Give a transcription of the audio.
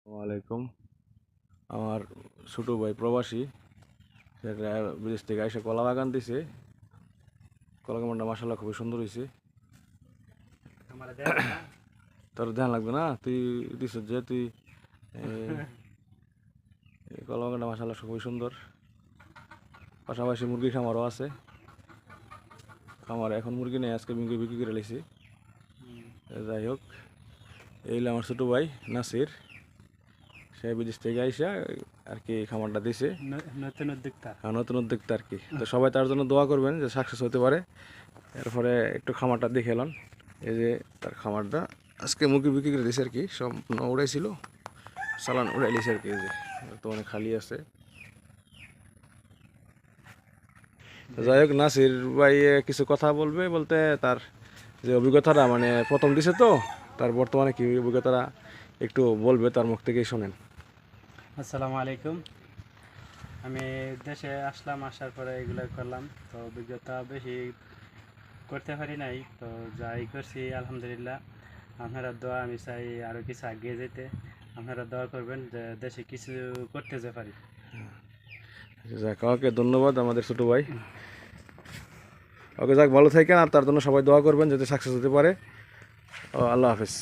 ওয়ালাইকুম। আমার ছোট ভাই প্রবাসী, সেটা বিদেশ থেকে এসে কলা বাগান দিছে। কলা বাগানটা মাসাল্লাহ খুবই সুন্দর হয়েছে। তোর ধ্যান লাগবে না, তুই দিস যে তুই এই কলা বাগানটা মাসাল্লাহ খুবই সুন্দর। পাশাপাশি মুরগি খামারও আছে। খামারে এখন মুরগি নেই, আজকে মুরগি বিক্রি করে লেছি। যাই হোক, এই হলো আমার ছোট ভাই নাসির। সে বিদেশ থেকে আইসা আর কি খামারটা দিছে, নতুন উদ্যোক্তা আর কি। তো সবাই তার জন্য দোয়া করবেন যে সাকসেস হতে পারে। এরপরে একটু খামারটা দেখে এলাম। এই যে তার খামারটা আজকে মুরগি বিক্রি করে দিয়েছে আর কি, সম্পূর্ণ উড়াইছিল, চালান উড়াই লিছে আর কি। এই যে বর্তমানে খালি আছে। যাই হোক, নাসির ভাই কিছু কথা বলবে, বলতে তার যে অভিজ্ঞতাটা, মানে প্রথম দিছে তো, তার বর্তমানে কি অভিজ্ঞতাটা একটু বলবে, তার মুখ থেকেই শোনেন। আসসালামু আলাইকুম। আমি দেশে আসলাম, আসার পরে এগুলো করলাম, তো অভিজ্ঞতা বেশি করতে পারি নাই, তো যাই করছি আলহামদুলিল্লাহ। আপনারা দোয়া, আমি চাই আরও কিছু এগিয়ে যেতে। আপনারা দোয়া করবেন যে দেশে কিছু করতে যে পারি। যাক, ওকে ধন্যবাদ আমাদের ছোট ভাই। ওকে, যাক, ভালো থাকেন, আর তার জন্য সবাই দোয়া করবেন যাতে সাকসেস হতে পারে। আল্লাহ হাফেজ।